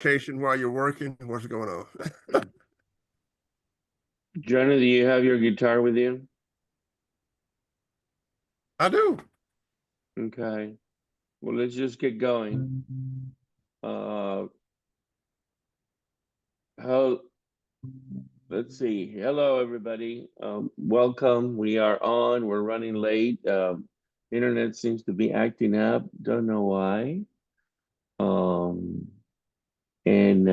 vacation while you're working? What's going on? Jonah, do you have your guitar with you? I do. Okay. Well, let's just get going. Uh, how, let's see. Hello, everybody. Welcome. We are on. We're running late. Internet seems to be acting up. Don't know why. Um, and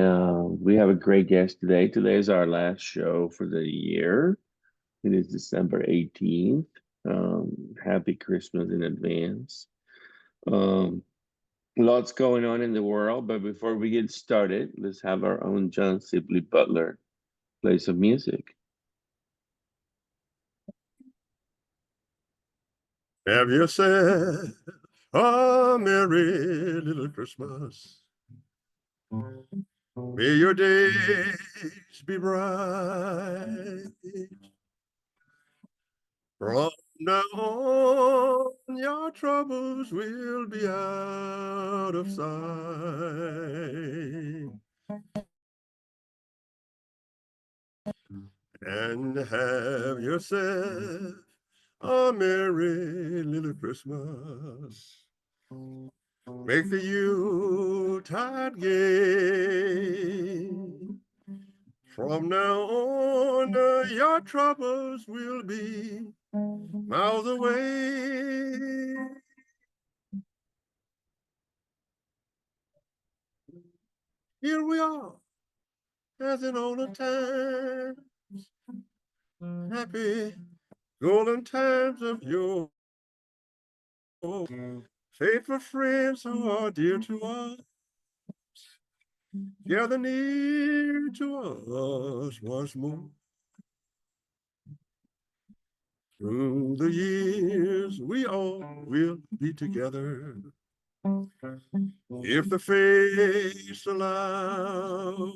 we have a great guest today. Today is our last show for the year. It is December 18th. Happy Christmas in advance. Um, Lots going on in the world, but before we get started, let's have our own John Sibley Butler play some music. Have yourself a merry little Christmas. May your days be bright. From now on, your troubles will be out of sight. And have yourself a merry little Christmas. Make the Yuletide gay. From now on, your troubles will be miles away. Here we are, as in olden times, happy golden times of yore. Faithful friends who are dear to us, gather near to us once more. Through the years, we all will be together. If the fates allow,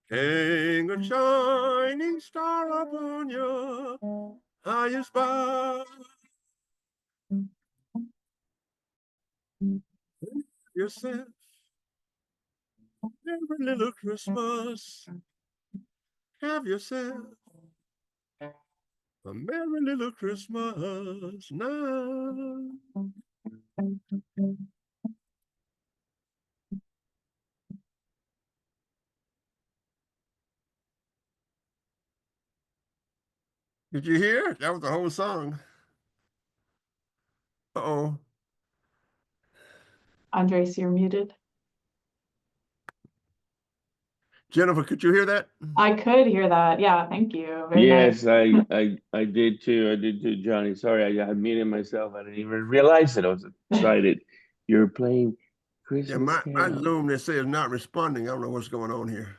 hang a shining star upon your highest bough. Yourself every little Christmas. Have yourself a merry little Christmas now. Did you hear? That was the whole song. Uh-oh. Andres, you're muted. Jennifer, could you hear that? I could hear that. Yeah, thank you. Very Yes, nice. I did too. I did too, Johnny. Sorry, I muted myself. I didn't even realize it. I was excited. You're playing Yeah, Christmas my Carol. Zoom, they say, is not responding. I don't know what's going on here.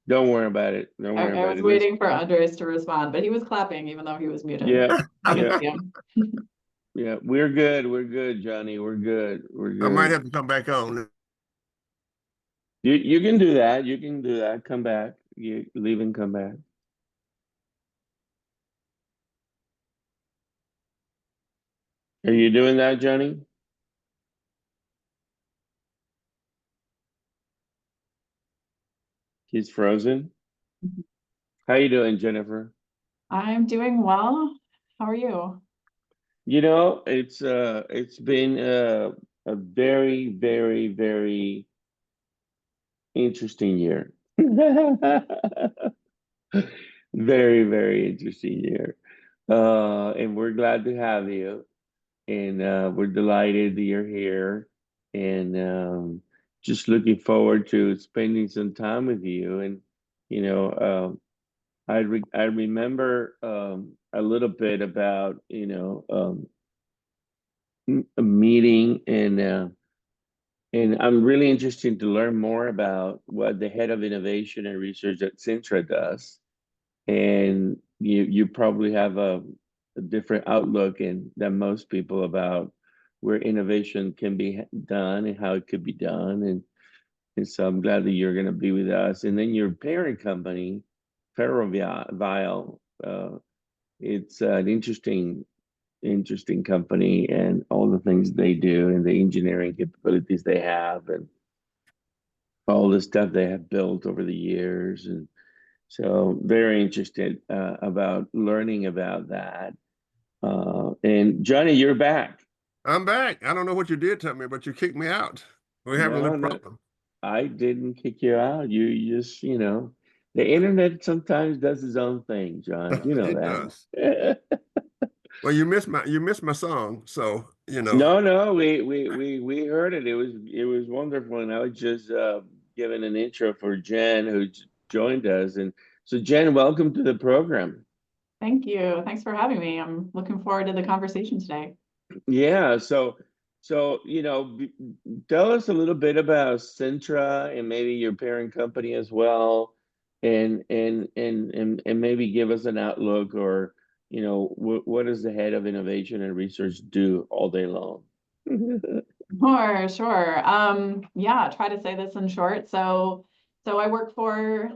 Don't worry about it. Don't worry I about was it. waiting for Andres to respond, but he was clapping even though he was muted. Yeah, I can yeah, see him. yeah. We're good. We're good, Johnny. We're good. We're I might good. have to come back on. You can do that. You can do that. Come back. You leave and come back. Are you doing that, Johnny? He's frozen. How you doing, Jennifer? I'm doing well. How are you? You know, it's been a very, very, very interesting year. Very, very interesting year. And we're glad to have you. And we're delighted that you're here. And just looking forward to spending some time with you. And, you know, I remember a little bit about, a meeting and I'm really interested to learn more about what the head of innovation and research at Cintra does. And you probably have a different outlook than most people about where innovation can be done and how it could be done. And so I'm glad that you're going to be with us. And then your parent company, Ferrovial, it's an interesting company and all the things they do and the engineering capabilities they have. And all the stuff they have built over the years. And so very interested about learning about that. And Johnny, you're back. I'm back. I don't know what you did to me, but you kicked me out. We're having a No, little no, problem. I didn't kick you out. You just, the internet sometimes does its own thing, John. You know It does. that. Well, you missed my song, so No, no, we heard it. It was wonderful, and I was just giving an intro for Jen, who joined us. And so, Jen, welcome to the program. Thank you. Thanks for having me. I'm looking forward to the conversation today. Yeah, so tell us a little bit about Cintra and maybe your parent company as well, and maybe give us an outlook, or what does the head of innovation and research do all day long? Sure. Yeah, try to say this in short. So I work for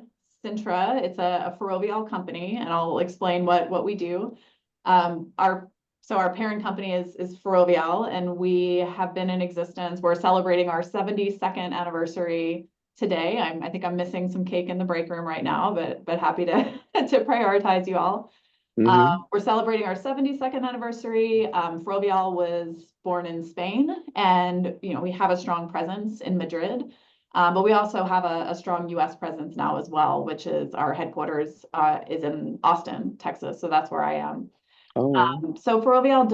Cintra. It's a Ferrovial company, and I'll explain what we do. Our parent company is Ferrovial, and we have been in existence. We're celebrating our 72nd anniversary today. I think I'm missing some cake in the break room right now, but happy to to prioritize you all. Hmm. We're celebrating our 72nd anniversary. Ferrovial was born in Spain, and we have a strong presence in Madrid. But we also have a strong US presence now as well, which is our headquarters is in Austin, Texas. So that's where I am. Oh, So Ferrovial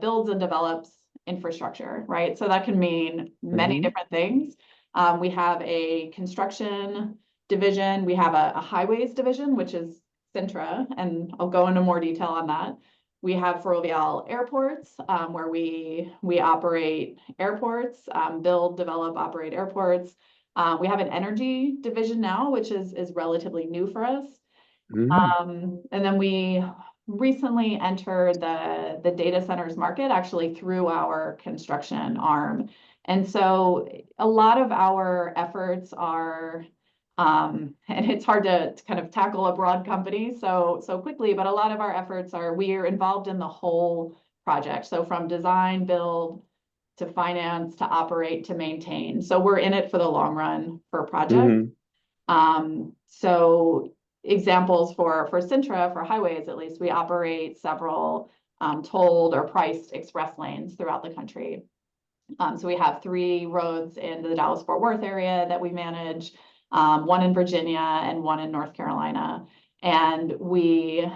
builds and develops infrastructure, right? So that can mean many hmm. different things. We have a construction division. We have a highways division, which is Cintra, and I'll go into more detail on that. We have Ferrovial Airports, where we operate airports, build, develop, operate airports. We have an energy division now, which is relatively new for us. Hmm. And then we recently entered the data centers market actually through our construction arm. And so a lot of our efforts are, and it's hard to kind of tackle a broad company so quickly, but a lot of our efforts are, we are involved in the whole project. So from design, build, to finance, to operate, to maintain. So we're in it for the long run for projects. Hmm. So examples for Cintra, for highways at least, we operate several tolled or priced express lanes throughout the country. So we have 3 roads in the Dallas-Fort Worth area that we manage, 1 in Virginia and 1 in North Carolina. And we,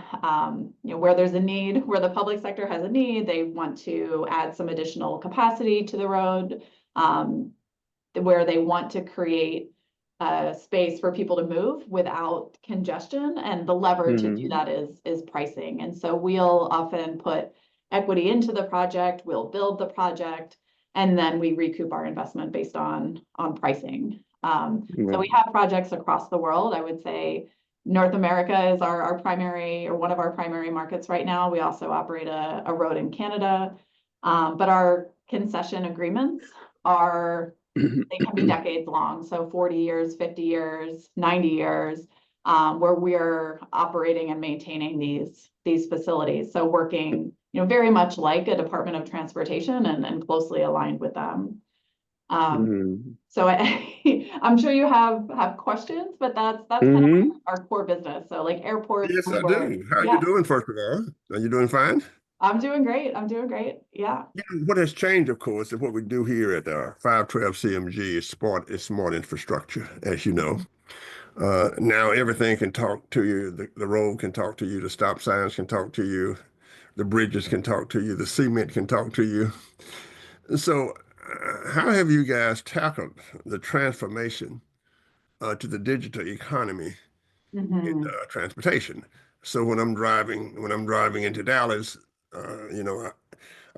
where there's a need, where the public sector has a need, they want to add some additional capacity to the road, where they want to create space for people to move without congestion, and the lever to do Hmm. that is pricing. And so we'll often put equity into the project, we'll build the project, and then we recoup our investment based on pricing. So we have projects across the world. I would say North America is our primary, or one of our primary markets right now. We also operate a road in Canada, but our concession agreements are, they can be decades long, so 40 years, 50 years, 90 years, where we're operating and maintaining these facilities. So working, very much like a Department of Transportation and closely aligned with them. So I'm sure you have questions, but that's kind of Hmm. our core business. So like airports, Yes, we I work, do. How are you yeah, doing, first of all? Are you doing fine? I'm doing great. I'm doing great. Yeah. What has changed, of course, is what we do here at 512 CMG is smart infrastructure, as you know. Now everything can talk to you. The road can talk to you. The stop signs can talk to you. The bridges can talk to you. The cement can talk to you. So, how have you guys tackled the transformation to the digital economy in Mhm. transportation? So when I'm driving into Dallas, a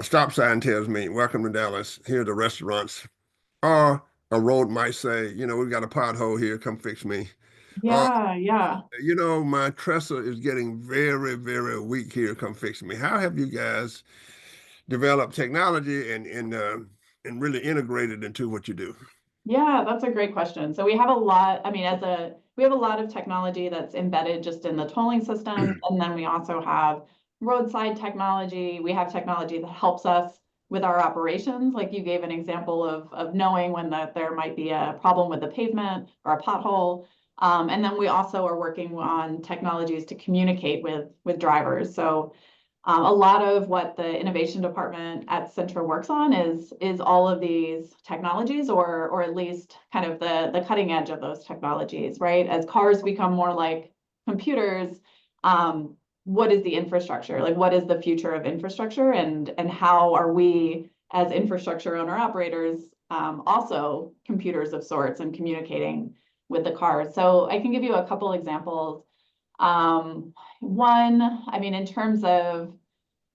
stop sign tells me, "Welcome to Dallas. Here are the restaurants." Or a road might say, "We've got a pothole here. Come fix me." Or, Yeah, yeah. my trestle is getting very, very weak here. Come fix me. How have you guys developed technology and really integrated into what you do? Yeah, that's a great question. So we have a lot, I mean, we have a lot of technology that's embedded just in the tolling system. And then we also have roadside technology. We have technology that helps us with our operations. Like you gave an example of knowing when there might be a problem with the pavement or a pothole. And then we also are working on technologies to communicate with drivers. So a lot of what the innovation department at Cintra works on is all of these technologies, or at least kind of the cutting edge of those technologies, right? As cars become more like computers, what is the infrastructure? Like, what is the future of infrastructure, and how are we as infrastructure owner operators also computers of sorts and communicating with the cars? So I can give you a couple examples. One, I mean, in terms of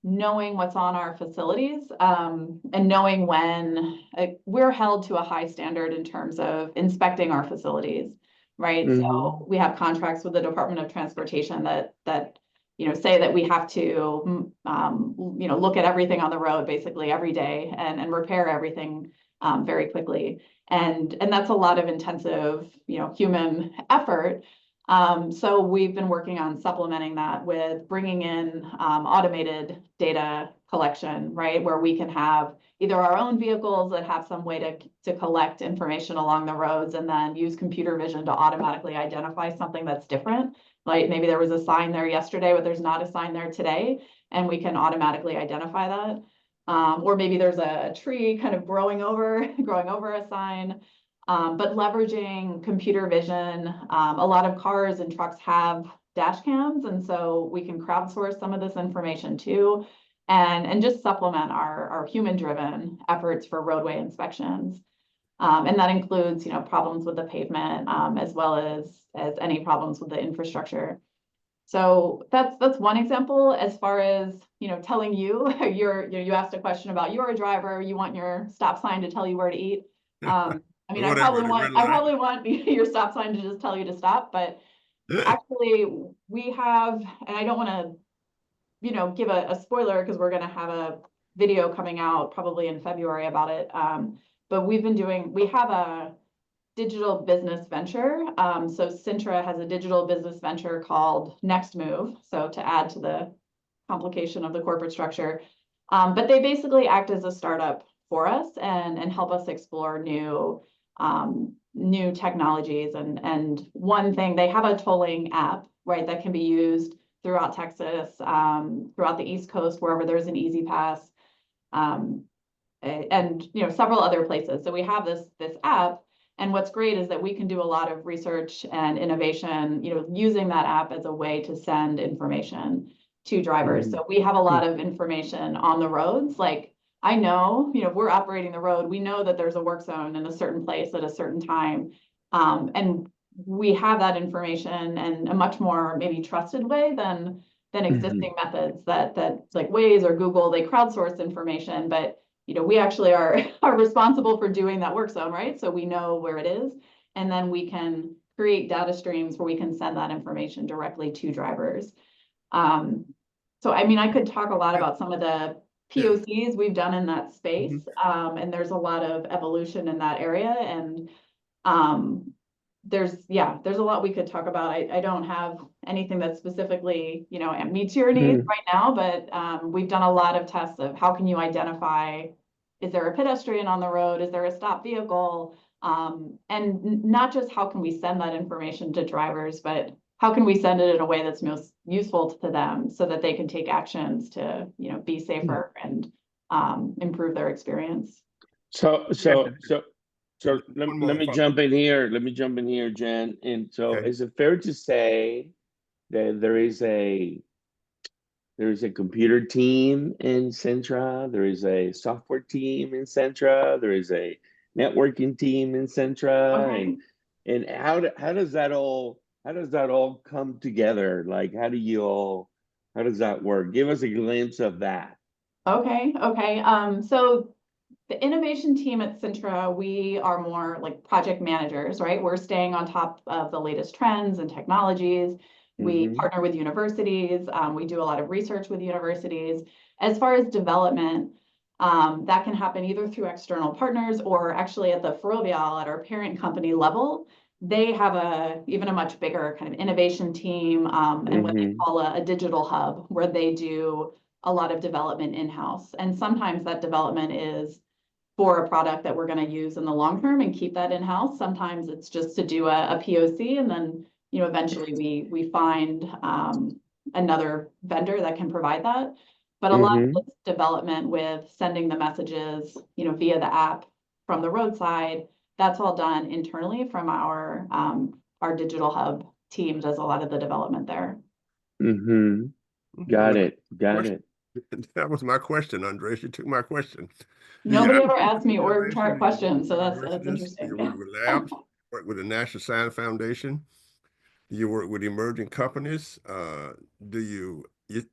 knowing what's on our facilities, and knowing when we're held to a high standard in terms of inspecting our facilities, right? So we have contracts with the Department of Transportation that say that we have to look at everything on the road basically every day and repair everything very quickly. And that's a lot of intensive, human effort. So we've been working on supplementing that with bringing in automated data collection, right? Where we can have either our own vehicles that have some way to collect information along the roads, and then use computer vision to automatically identify something that's different. Like maybe there was a sign there yesterday, but there's not a sign there today, and we can automatically identify that. Or maybe there's a tree kind of growing over a sign. But leveraging computer vision, a lot of cars and trucks have dash cams, and so we can crowdsource some of this information too, and just supplement our human-driven efforts for roadway inspections. And that includes, problems with the pavement, as well as any problems with the infrastructure. So that's one example. As far as, telling you, you asked a question about you're a driver, you want your stop sign to tell you where to eat. I mean, I probably want your stop sign to just tell you to stop, but actually we have, and I don't want to, give a spoiler, because we're going to have a video coming out probably in February about it. But we have a digital business venture. So Cintra has a digital business venture called Next Move. So to add to the complication of the corporate structure, but they basically act as a startup for us and help us explore new technologies. And one thing, they have a tolling app, right, that can be used throughout Texas, throughout the East Coast, wherever there's an easy pass, and several other places. So we have this app, and what's great is that we can do a lot of research and innovation, using that app as a way to send information to drivers. So we have a lot of information on the roads. Like, I know, if we're operating the road, we know that there's a work zone in a certain place at a certain time. And we have that information in a much more maybe trusted way than existing methods that like Waze or Google, they crowdsource information, but we actually are responsible for doing that work zone, right? So we know where it is, and then we can create data streams where we can send that information directly to drivers. So I mean, I could talk a lot about some of the POCs we've done in that space, and there's a lot of evolution in that area, and there's a lot we could talk about. I don't have anything that specifically meets your needs right now, but we've done a lot of tests of how can you identify, is there a pedestrian on the road, is there a stopped vehicle, and not just how can we send that information to drivers, but how can we send it in a way that's most useful to them so that they can take actions to, be safer and improve their experience. So let me jump in here. Let me jump in here, Jen. And so is it fair to say that there is a computer team in Cintra, there is a software team in Cintra, there is a networking team in Cintra, and how does that all come together? Like, how does that work? Give us a glimpse of that. Okay. So the innovation team at Cintra, we are more like project managers, right? We're staying on top of the latest trends and technologies. We partner with universities. We do a lot of research with universities. As far as development, that can happen either through external partners or actually at the Ferrovial, at our parent company level. They have even a much bigger kind of innovation team, and what they call a digital hub, where they do a lot of development in-house. And sometimes that development is for a product that we're going to use in the long term and keep that in-house. Sometimes it's just to do a POC, and then, you know, eventually we find another vendor that can provide that. But a lot of this development with sending the messages, you know, via the app from the roadside, that's all done internally from our digital hub team does a lot of the development there. Got it. Got it. That was my question, Andres. You took my question. Nobody ever asked me org chart questions, so that's interesting. You work with labs, work with the National Science Foundation. You work with emerging companies. What do you get?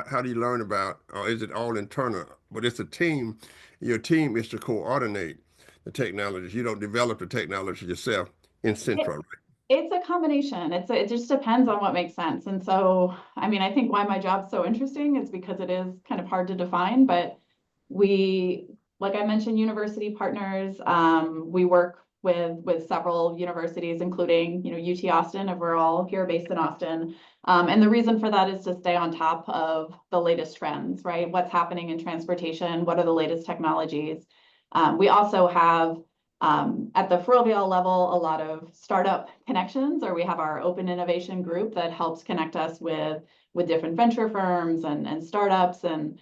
How do you learn about, or is it all internal? But it's a team. Your team is to coordinate the technologies. You don't develop the technology yourself in Cintra, right? It's a combination. It just depends on what makes sense. And so, I mean, I think why my job's so interesting is because it is kind of hard to define, but we, like I mentioned, university partners, we work with several universities, including, you know, UT Austin, if we're all here based in Austin. And the reason for that is to stay on top of the latest trends, right? What's happening in transportation? What are the latest technologies? We also have at the Ferrovial level, a lot of startup connections, or we have our open innovation group that helps connect us with different venture firms and startups and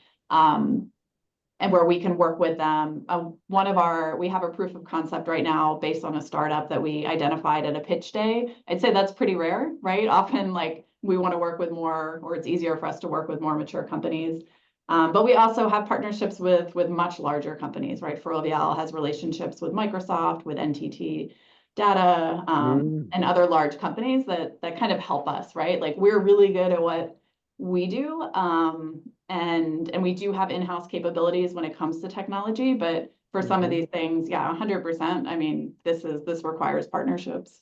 where we can work with them. We have a proof of concept right now based on a startup that we identified at a pitch day. I'd say that's pretty rare, right? Often like we want to work with more, or it's easier for us to work with more mature companies. But we also have partnerships with much larger companies, right? Ferrovial has relationships with Microsoft, with NTT Data, and other large companies that kind of help us, right? Like we're really good at what we do, and we do have in-house capabilities when it comes to technology. But for some of these things, yeah, 100%. I mean, this requires partnerships.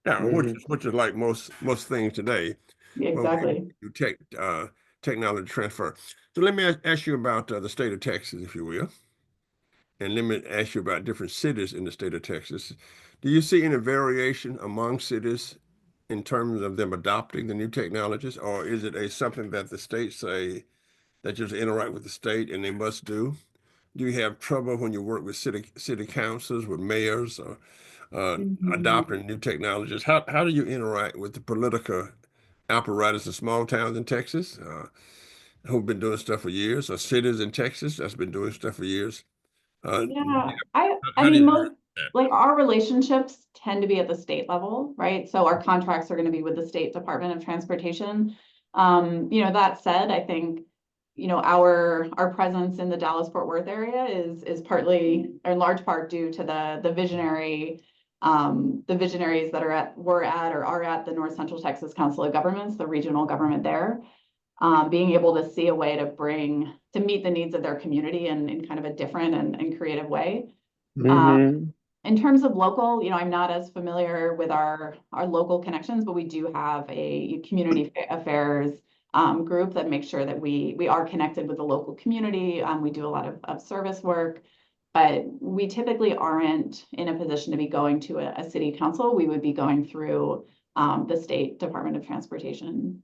Yeah, which is like most things today. Exactly. Technology transfer. So let me ask you about the state of Texas, if you will. And let me ask you about different cities in the state of Texas. Do you see any variation among cities in terms of them adopting the new technologies, or is it something that the states say that just interact with the state and they must do? Do you have trouble when you work with city councils, with mayors, or adopting new technologies? How do you interact with the political apparatus in small towns in Texas who've been doing stuff for years, or cities in Texas that's been doing stuff for years? Yeah, I How do mean, you most like our relationships tend to be at the state level, right? So our contracts are going to be with the State Department of Transportation. You know, that said, I think, you know, our presence in the Dallas-Fort Worth area is partly, or in large part, due to the visionaries that were at the North Central Texas Council of Governments, the regional government there. Being able to see a way to meet the needs of their community in kind of a different and creative way. In terms of local, you know, I'm not as familiar with our local connections, but we do have a community affairs group that makes sure that we are connected with the local community. We do a lot of service work, but we typically aren't in a position to be going to a city council. We would be going through the State Department of Transportation.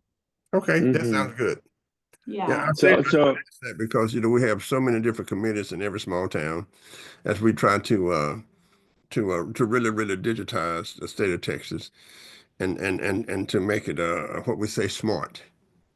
Okay, that sounds good. Yeah. I say that because, you know, we have so many different committees in every small town as we try to really digitize the state of Texas and to make it what we say smart.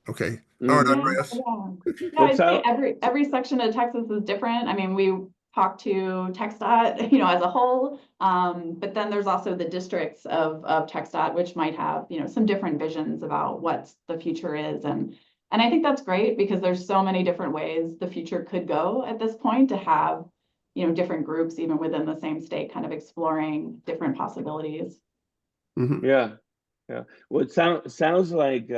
Okay. All right, Andreas. Yeah, I'd say every section of Texas is different. I mean, we talk to TxDOT, you know, as a whole, but then there's also the districts of TxDOT, which might have, you know, some different visions about what the future is, and I think that's great because there's so many different ways the future could go at this point, to have, you know, different groups even within the same state kind of exploring different possibilities. Yeah. Well, it sounds like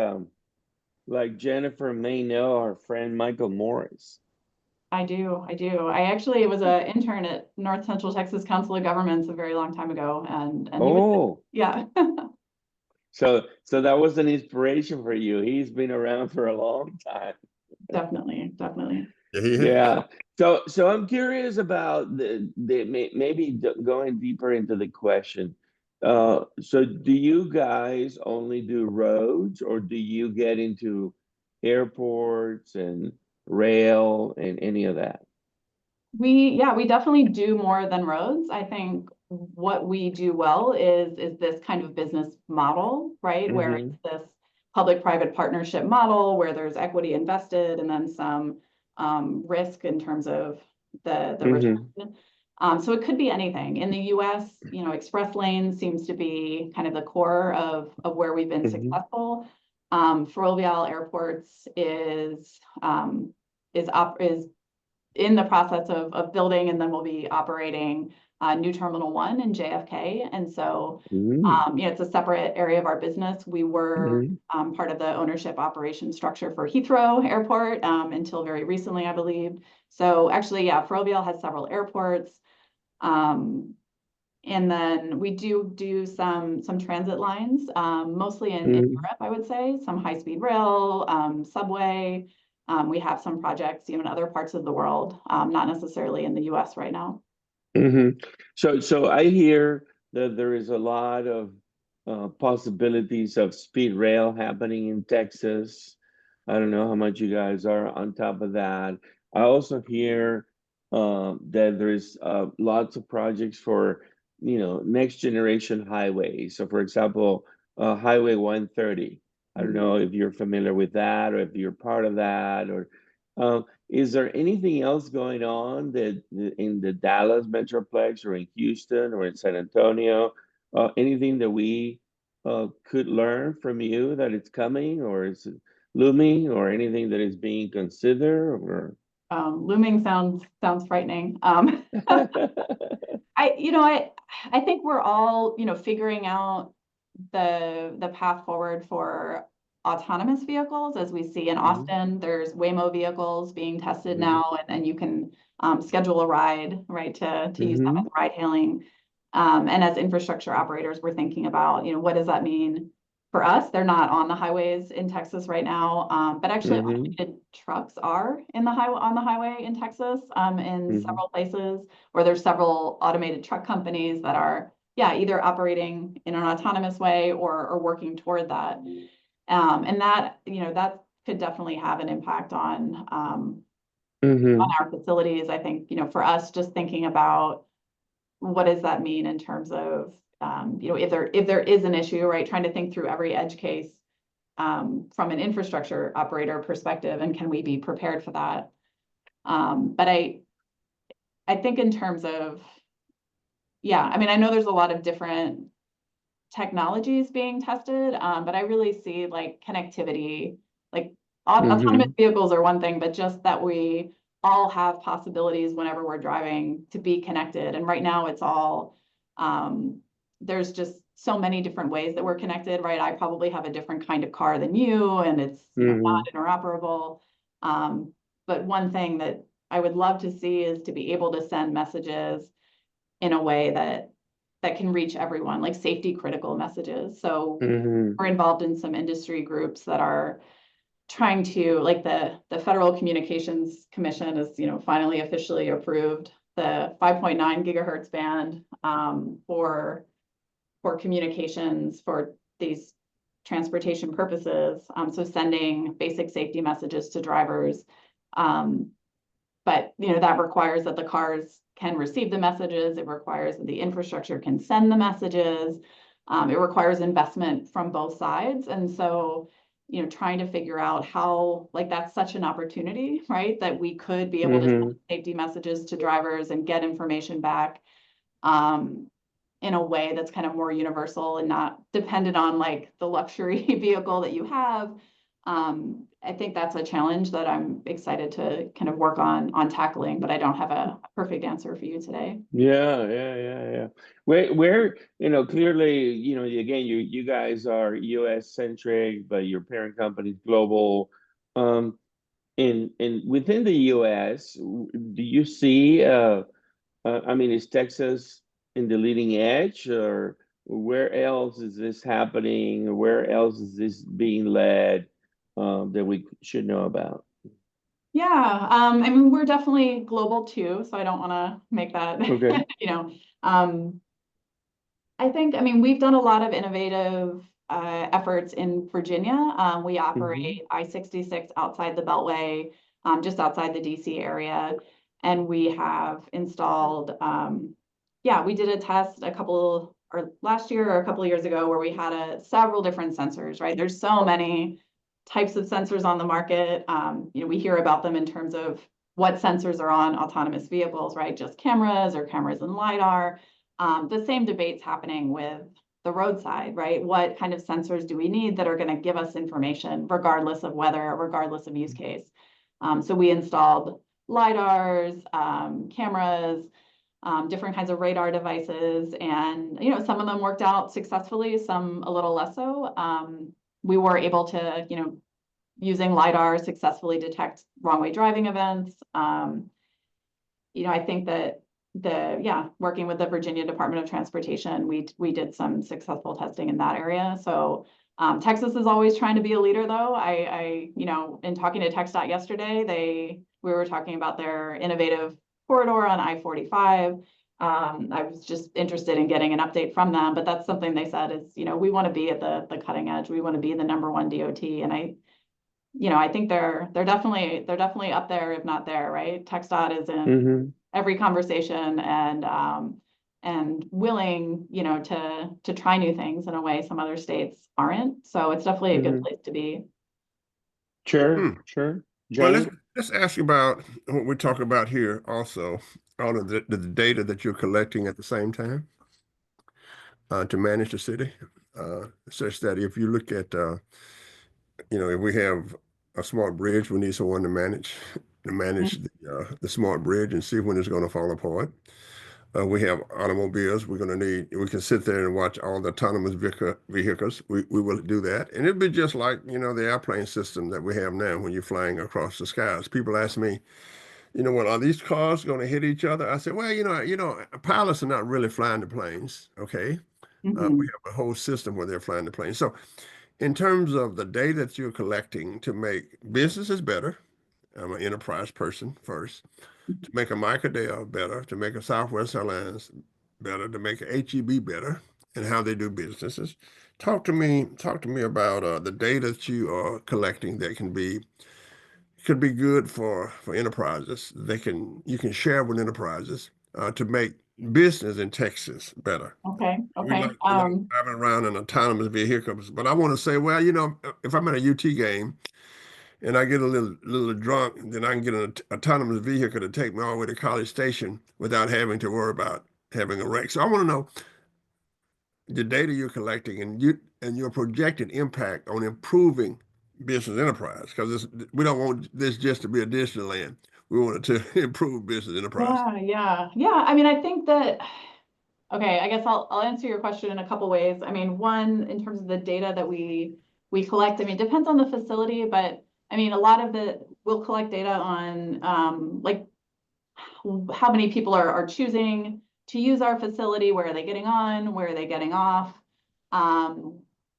Jennifer may know our friend Michael Morris. I do. I actually was an intern at North Central Texas Council of Governments a very long time ago, and yeah. So that was an inspiration for you. He's been around for a long time. Definitely. Yeah. So I'm curious about maybe going deeper into the question. So do you guys only do roads, or do you get into airports and rail and any of that? We definitely do more than roads. I think what we do well is this kind of business model, right? Where Mm-hmm. it's this public-private partnership model where there's equity invested and then some risk in terms of the Mm-hmm. return. So it could be anything. In the US, express lanes seems to be kind of the core of where we've been Mm-hmm. successful. Ferrovial Airports is in the process of building, and then we'll be operating New Terminal 1 in JFK. And so, it's a separate area of our business. We were part of the ownership operation structure for Heathrow Airport until very recently, I believe. So actually, yeah, Ferrovial has several airports. And then we do some transit lines, mostly in Europe, I would say, some high-speed rail, subway. We have some projects, in other parts of the world, not necessarily in the US right now. Mm-hmm. So I hear that there is a lot of possibilities of speed rail happening in Texas. I don't know how much you guys are on top of that. I also hear that there's lots of projects for, next generation highways. So for example, Highway 130. I don't know if you're familiar with that or if you're part of that, or is there anything else going on that in the Dallas Metroplex or in Houston or in San Antonio? Anything that we could learn from you that it's coming or is it looming, or anything that is being considered, or Looming sounds frightening. I think we're all, figuring out the path forward for autonomous vehicles. As we see in Austin, there's Waymo vehicles being tested now, and you can schedule a ride, right, to use them as ride hailing. And as infrastructure operators, we're thinking about, what does that mean for us? They're not on the highways in Texas right now, but actually automated trucks are on the highway in Texas, in several places where there's several automated truck companies that are, either operating in an autonomous way or working toward that. And that, that could definitely have an impact on our facilities. I think, for us, just thinking about what does that mean in terms of, if there is an issue, right, trying to think through every edge case from an infrastructure operator perspective, and can we be prepared for that? But I think in terms of, I know there's a lot of different technologies being tested, but I really see like connectivity, like autonomous vehicles are one thing, but just that we all have possibilities whenever we're driving to be connected. And right now it's all, there's just so many different ways that we're connected, right? I probably have a different kind of car than you, and it's not interoperable. But one thing that I would love to see is to be able to send messages in a way that can reach everyone, like safety critical messages. So we're involved in some industry groups that are trying to, like the Federal Communications Commission is, finally officially approved the 5.9 gigahertz band for communications for these transportation purposes. So sending basic safety messages to drivers. But that requires that the cars can receive the messages. It requires that the infrastructure can send the messages. It requires investment from both sides. And so, trying to figure out how, like, that's such an opportunity, right? That we could be able to send safety messages to drivers and get information back in a way that's kind of more universal and not dependent on like the luxury vehicle that you have. I think that's a challenge that I'm excited to kind of work on tackling, but I don't have a perfect answer for you today. Yeah. Where clearly, again, you guys are US centric, but your parent company is global. And within the US, do you see is Texas in the leading edge, or where else is this happening? Where else is this being led that we should know about? Yeah, we're definitely global too, so I don't want to make that, Okay. I think, we've done a lot of innovative efforts in Virginia. We operate I-66 outside the Beltway, just outside the DC area. And we have installed, we did a test last year or a couple of years ago where we had several different sensors, right? There's so many types of sensors on the market. We hear about them in terms of what sensors are on autonomous vehicles, right? Just cameras or cameras and LiDAR. The same debate's happening with the roadside, right? What kind of sensors do we need that are going to give us information regardless of weather, regardless of use case? So we installed LiDARs, cameras, different kinds of radar devices, and some of them worked out successfully, some a little less so. We were able to, using LiDAR, successfully detect wrong way driving events. I think that working with the Virginia Department of Transportation, we did some successful testing in that area. So Texas is always trying to be a leader, though. In talking to TxDOT yesterday, we were talking about their innovative corridor on I-45. I was just interested in getting an update from them, but that's something they said is, we want to be at the cutting edge. We want to be the #1 DOT, and I think they're definitely up there, if not there, right? TxDOT is in every conversation and willing, to try new things in a way some other states aren't. So it's definitely a good place to be. Sure. Well, let's ask you about what we're talking about here also, all of the data that you're collecting at the same time to manage the city, such that if you look at, if we have a smart bridge, we need someone to manage the smart bridge and see when it's going to fall apart. We have automobiles. We can sit there and watch all the autonomous vehicles. We will do that. And it'd be just like, the airplane system that we have now when you're flying across the skies. People ask me, well, are these cars going to hit each other? I said, well, pilots are not really flying the planes, okay? We have a whole system where they're flying the planes. So in terms of the data that you're collecting to make businesses better, I'm an enterprise person first, to make a Microdale better, to make a Southwest Airlines better, to make a HEB better, and how they do businesses. Talk to me about the data that you are collecting that could be good for enterprises. You can share with enterprises to make business in Texas better. Okay. We like driving around in autonomous vehicles, but I want to say, well, if I'm at a UT game and I get a little drunk, then I can get an autonomous vehicle to take me all the way to College Station without having to worry about having a wreck. So I want to know the data you're collecting and your projected impact on improving business enterprise, because we don't want this just to be a Disneyland. We want it to improve business enterprise. Yeah. I mean, I think that, okay, I guess I'll answer your question in a couple ways. I mean, one, in terms of the data that we collect, I mean, it depends on the facility, but I mean, a lot of we'll collect data on like how many people are choosing to use our facility, where are they getting on, where are they getting off.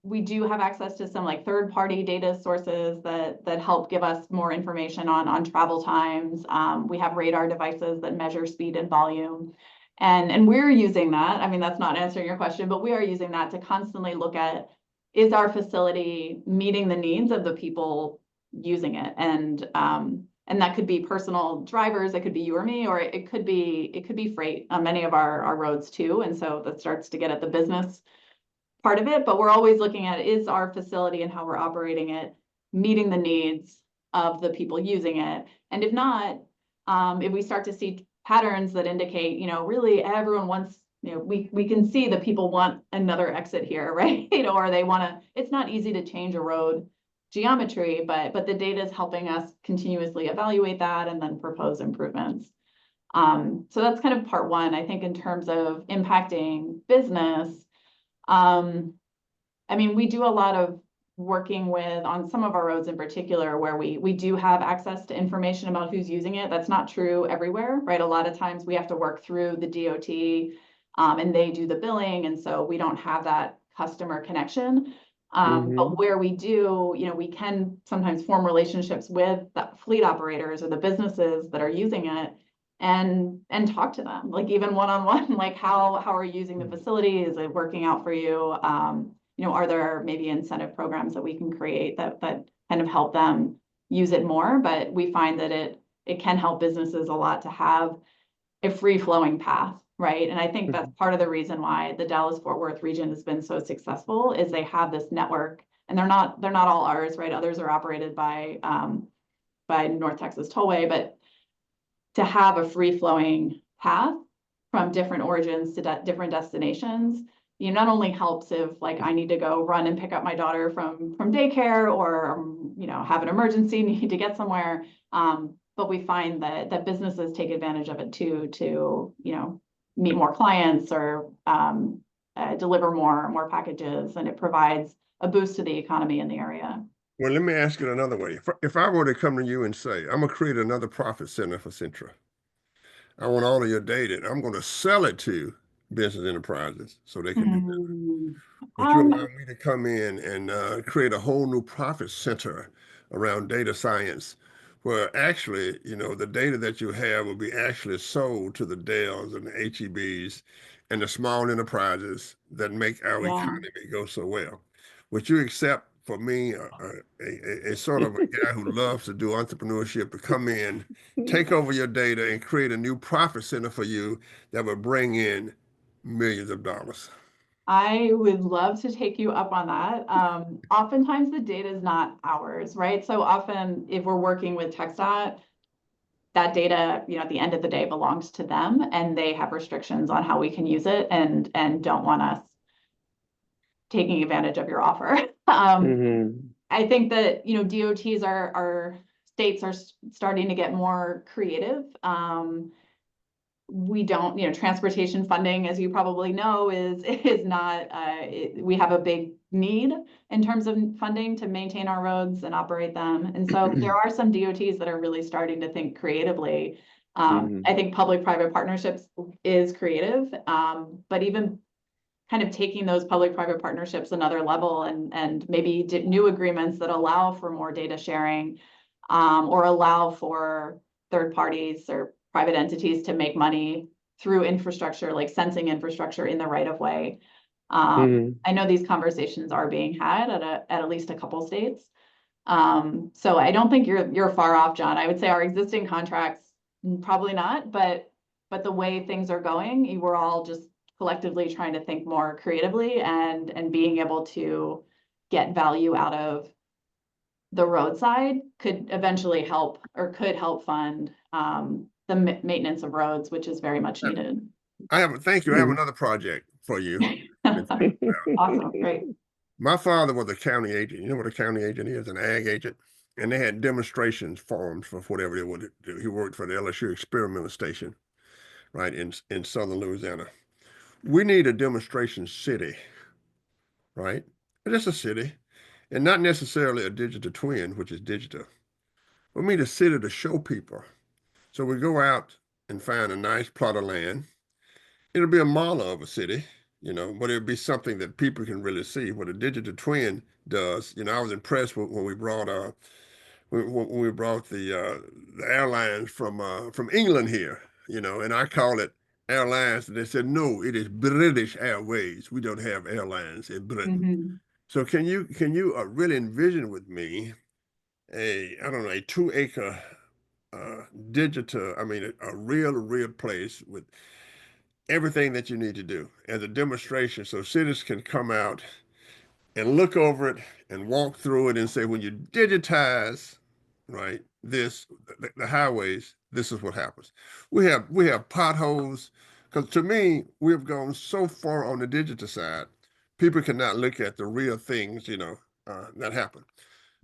We do have access to some like third-party data sources that help give us more information on travel times. We have radar devices that measure speed and volume. And we're using that. I mean, that's not answering your question, but we are using that to constantly look at, is our facility meeting the needs of the people using it? And that could be personal drivers, it could be you or me, or it could be freight on many of our roads too. And so that starts to get at the business part of it, but we're always looking at, is our facility and how we're operating it meeting the needs of the people using it? And if not, if we start to see patterns that indicate, really everyone wants, we can see that people want another exit here, right? Or they want to, it's not easy to change a road geometry, but the data is helping us continuously evaluate that and then propose improvements. So that's kind of part one. I think in terms of impacting business, I mean, we do a lot of working on some of our roads in particular, where we do have access to information about who's using it. That's not true everywhere, right? A lot of times we have to work through the DOT, and they do the billing, and so we don't have that customer connection. But where we do, we can sometimes form relationships with the fleet operators or the businesses that are using it, and talk to them, like even one-on-one, like how are you using the facility? Is it working out for you? are there maybe incentive programs that we can create that kind of help them use it more? But we find that it can help businesses a lot to have a free-flowing path, right? And I think that's part of the reason why the Dallas-Fort Worth region has been so successful, is they have this network, and they're not all ours, right? Others are operated by North Texas Tollway, but to have a free-flowing path from different origins to different destinations, not only helps if like I need to go run and pick up my daughter from daycare, or have an emergency, need to get somewhere, but we find that businesses take advantage of it too, to meet more clients, or deliver more packages, and it provides a boost to the economy in the area. Well, let me ask it another way. If I were to come to you and say, I'm going to create another profit center for Cintra, I want all of your data, and I'm going to sell it to business enterprises so they can do business. Would you allow me to come in and create a whole new profit center around data science, where actually, the data that you have will be actually sold to the Dells and the HEBs and the small enterprises that make our economy go so well? Would you accept, for me, a sort of a guy who loves to do entrepreneurship, to come in, take over your data, and create a new profit center for you that would bring in millions of dollars? I would love to take you up on that. Oftentimes the data is not ours, right? So often if we're working with TxDOT, that data, at the end of the day belongs to them, and they have restrictions on how we can use it, and don't want us taking advantage of your offer. I think that, DOTs our states are starting to get more creative. We don't, transportation funding, as you probably know, is not, we have a big need in terms of funding to maintain our roads and operate them. And so there are some DOTs that are really starting to think creatively. I think public-private partnerships is creative, but even kind of taking those public-private partnerships another level, and maybe new agreements that allow for more data sharing, or allow for third parties or private entities to make money through infrastructure, like sensing infrastructure in the right of way. I know these conversations are being had at least a couple states. So I don't think you're far off, John. I would say our existing contracts, probably not, but the way things are going, we're all just collectively trying to think more creatively, and being able to get value out of the roadside could eventually help, or could help fund the maintenance of roads, which is very much needed. Thank you. I have another project for you. Awesome, great. My father was a county agent. You know what a county agent is? An ag agent. And they had demonstrations farms for whatever they wanted to do. He worked for the LSU Experimental Station, right, in southern Louisiana. We need a demonstration city, right? Just a city, and not necessarily a digital twin, which is digital. We need a city to show people. So we go out and find a nice plot of land. It'll be a model of a city, but it'll be something that people can really see. What a digital twin does, I was impressed when we brought the airlines from England here, and I call it airlines, and they said no, it is British Airways. We don't have airlines in Britain. So can you really envision with me a 2-acre digital, a real place with everything that you need to do as a demonstration, so cities can come out and look over it and walk through it and say, when you digitize, right, the highways, this is what happens. We have potholes, because to me, we've gone so far on the digital side, people cannot look at the real things, that happen.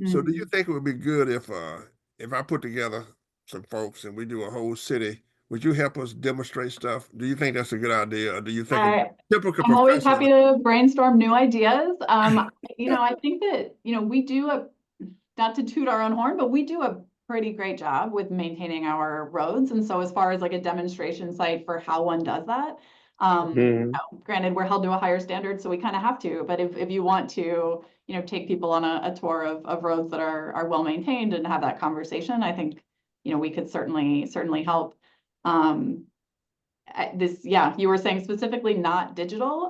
So do you think it would be good if I put together some folks and we do a whole city? Would you help us demonstrate stuff? Do you think that's a good idea, or do you think typical I'm always happy to brainstorm new ideas. I think that, we do not to toot our own horn, but we do a pretty great job with maintaining our roads. And so as far as like a demonstration site for how one does that, granted, we're held to a higher standard, so we kind of have to, but if you want to, take people on a tour of roads that are well maintained and have that conversation, I think, we could certainly help. You were saying specifically not digital,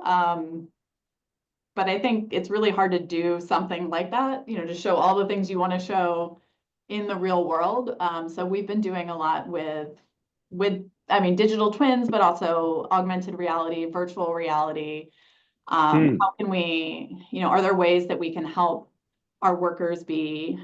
but I think it's really hard to do something like that, to show all the things you want to show in the real world. So we've been doing a lot with, digital twins, but also augmented reality, virtual reality. How can we, are there ways that we can help our workers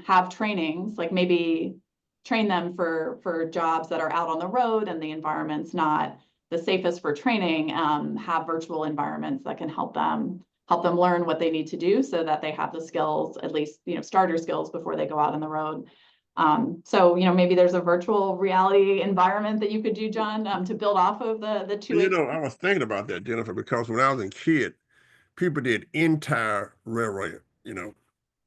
have trainings, like maybe train them for jobs that are out on the road and the environment's not the safest for training, have virtual environments that can help them learn what they need to do so that they have the skills, at least, starter skills before they go out on the road. So, maybe there's a virtual reality environment that you could do, John, to build off of the two. I was thinking about that, Jennifer, because when I was a kid, people did entire railroad,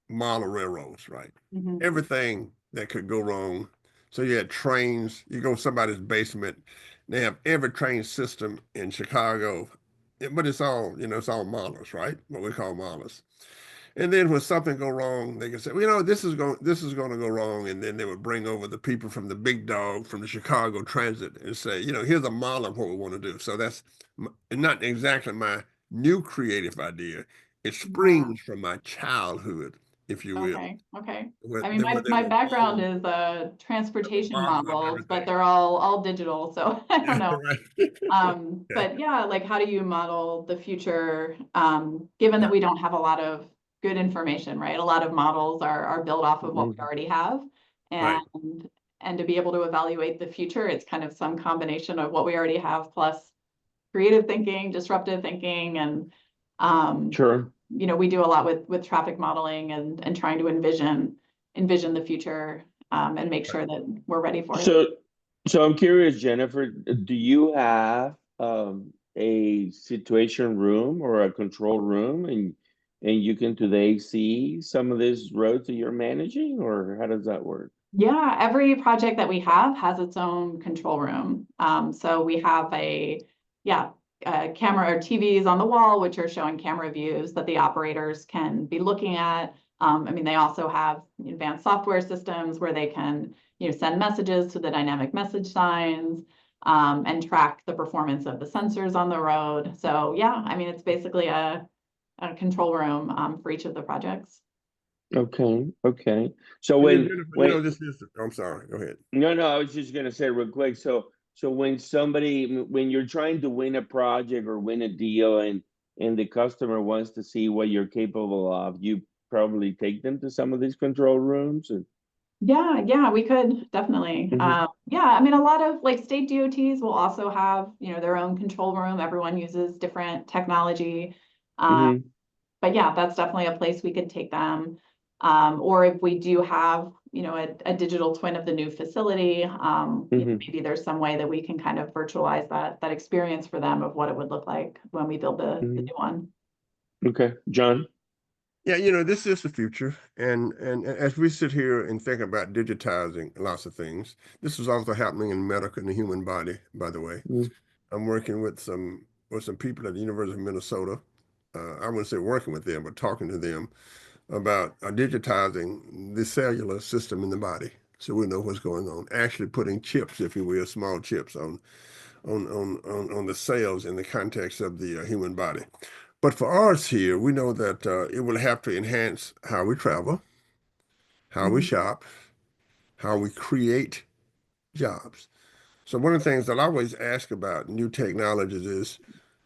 model railroads, right? Mhm. Everything that could go wrong. So you had trains, you go to somebody's basement, they have every train system in Chicago, but it's all, it's all models, right? What we call models. And then when something go wrong, they can say, well, this is going to go wrong. And then they would bring over the people from the big dog from the Chicago Transit and say, here's a model of what we want to do. So that's not exactly my new creative idea. It springs from my childhood, if you will. Okay. Where I mean, they my were background models, is transportation models of models, but everything. they're all digital, so I don't know. Right. But yeah, like how do you model the future, given that we don't have a lot of good information, right? A lot of models are built off of what we already have. Right. And to be able to evaluate the future, it's kind of some combination of what we already have plus creative thinking, disruptive thinking, and Sure. we do a lot with traffic modeling and trying to envision the future, and make sure that we're ready for it. So I'm curious, Jennifer, do you have a situation room or a control room and you can today see some of these roads that you're managing, or how does that work? Yeah, every project that we have has its own control room. So we have camera or TVs on the wall, which are showing camera views that the operators can be looking at. They also have advanced software systems where they can, send messages to the dynamic message signs, and track the performance of the sensors on the road. So yeah, it's basically a control room for each of the projects. Okay. So Jennifer, this is, I'm sorry, go ahead. No, I was just gonna say real quick. So when you're trying to win a project or win a deal and the customer wants to see what you're capable of, you probably take them to some of these control rooms. Yeah, we could definitely. A lot of like state DOTs will also have, their own control room. Everyone uses different technology. But yeah, that's definitely a place we could take them. Or if we do have, a digital twin of the new facility, maybe there's some way that we can kind of virtualize that experience for them of what it would look like when we build the new one. Okay, John. Yeah, this is the future. And as we sit here and think about digitizing lots of things, this is also happening in medical and the human body, by the way. I'm working with some people at the University of Minnesota. I wouldn't say working with them, but talking to them about digitizing the cellular system in the body, so we know what's going on. Actually, putting chips, if you will, small chips on the cells in the context of the human body. But for us here, we know that it will have to enhance how we travel, how we shop, how we create jobs. So one of the things that I always ask about new technologies is,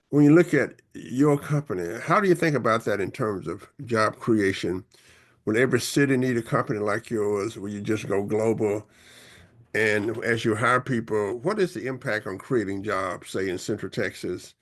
when you look at your company, how do you think about that in terms of job creation? Will every city need a company like yours? Will you just go global? And as you hire people, what is the impact on creating jobs, say in Central Texas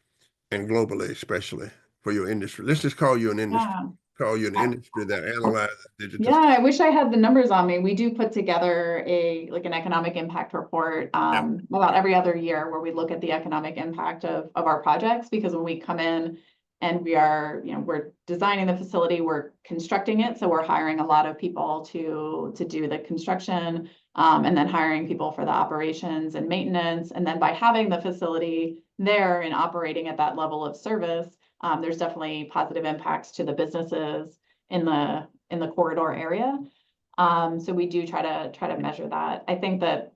and globally, especially for your industry? Let's just call you an industry. Yeah. Call you an industry that analyzes digital. Yeah, I wish I had the numbers on me. We do put together an economic impact report about every other year where we look at the economic impact of our projects, because when we come in and we are, we're designing the facility, we're constructing it. So we're hiring a lot of people to do the construction, and then hiring people for the operations and maintenance. And then by having the facility there and operating at that level of service, there's definitely positive impacts to the businesses in the corridor area. So we do try to measure that. I think that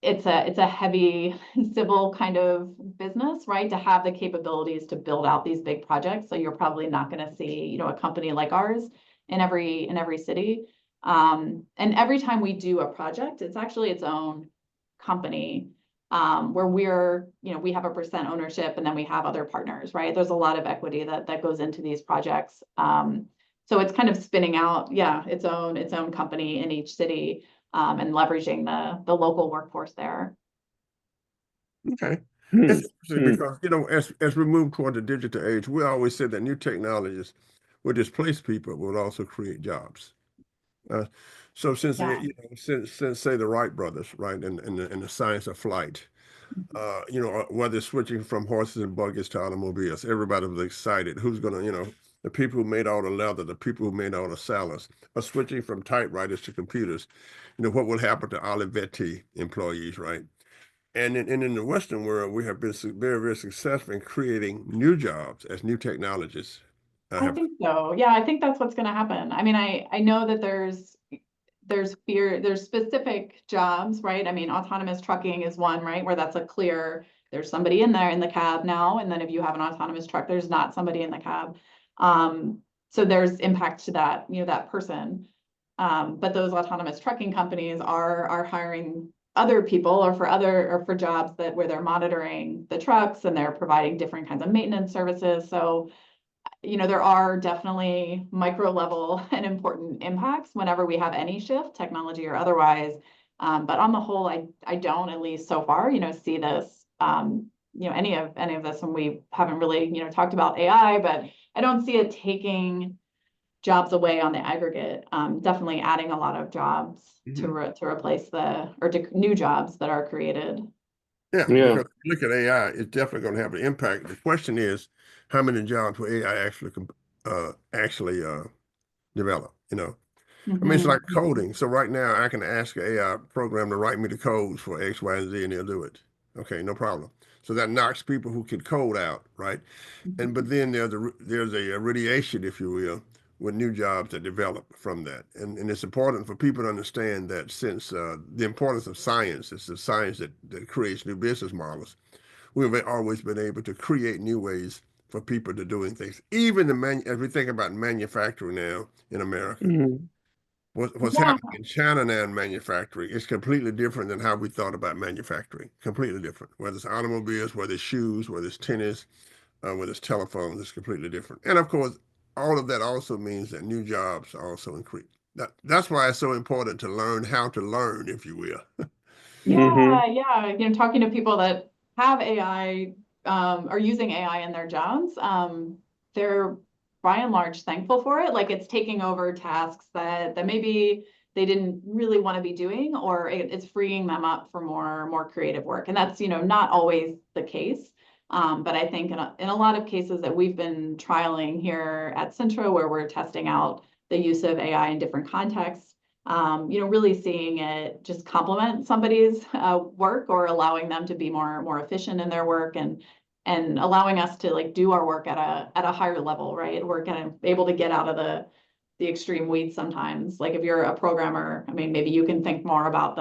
it's a heavy civil kind of business, right? To have the capabilities to build out these big projects. So you're probably not going to see, you know, a company like ours in every city. And every time we do a project, it's actually its own company, where we're, you know, we have a percent ownership and then we have other partners, right? There's a lot of equity that goes into these projects. So it's kind of spinning out, yeah, its own company in each city, and leveraging the local workforce there. Okay. Hmm. It's interesting because, you know, as we move toward the digital age, we always said that new technologies would displace people, but would also create jobs. Uh, so since Yeah. you know, since say the Wright brothers, right, in the science of flight, you know, whether switching from horses and buggies to automobiles, everybody was excited. Who's gonna, you know, the people who made all the leather, the people who made all the salads, are switching from typewriters to computers. You know, what will happen to Olivetti employees, right? And in the Western world, we have been very, very successful in creating new jobs as new technologies I have. think so. Yeah, I think that's what's going to happen. I mean, I know that there's specific jobs, right? I mean, autonomous trucking is one, right? Where that's a clear, there's somebody in there in the cab now. And then if you have an autonomous truck, there's not somebody in the cab. So there's impact to that, you know, that person. But those autonomous trucking companies are hiring other people or for jobs that where they're monitoring the trucks and they're providing different kinds of maintenance services. So, you know, there are definitely micro level and important impacts whenever we have any shift, technology or otherwise. But on the whole, I don't, at least so far, you know, see this, you know, any of this, and we haven't really, you know, talked about AI, but I don't see it taking jobs away on the aggregate. Definitely adding a lot of jobs to replace new jobs that are created. Yeah, Yeah. because if you look at AI, it's definitely going to have an impact. The question is, how many jobs will AI actually develop? You know, I mean, it's like coding. So right now, I can ask an AI program to write me the codes for X, Y, and Z, and they'll do it. Okay, no problem. So that knocks people who can code out, right? But then there's a radiation, if you will, with new jobs that develop from that. And it's important for people to understand that since the importance of science is the science that creates new business models, we've always been able to create new ways for people to doing things. Even as we think about manufacturing now in America, Mhm. what's Yeah, happening in China now in manufacturing is completely different than how we thought about manufacturing. Completely different. Whether it's automobiles, whether it's shoes, whether it's tennis, whether it's telephones, it's completely different. And of course, all of that also means that new jobs also increase. That's why it's so important to learn how to learn, if you will. Mhm. yeah. You know, talking to people that have AI, are using AI in their jobs, they're by and large thankful for it. Like it's taking over tasks that maybe they didn't really want to be doing, or it's freeing them up for more creative work. And that's, you know, not always the case. But I think in a lot of cases that we've been trialing here at Cintra, where we're testing out the use of AI in different contexts, you know, really seeing it just complement somebody's work, or allowing them to be more efficient in their work, and allowing us to like do our work at a higher level, right? We're kind of able to get out of the extreme weeds sometimes. Like if you're a programmer, I mean, maybe you can think more about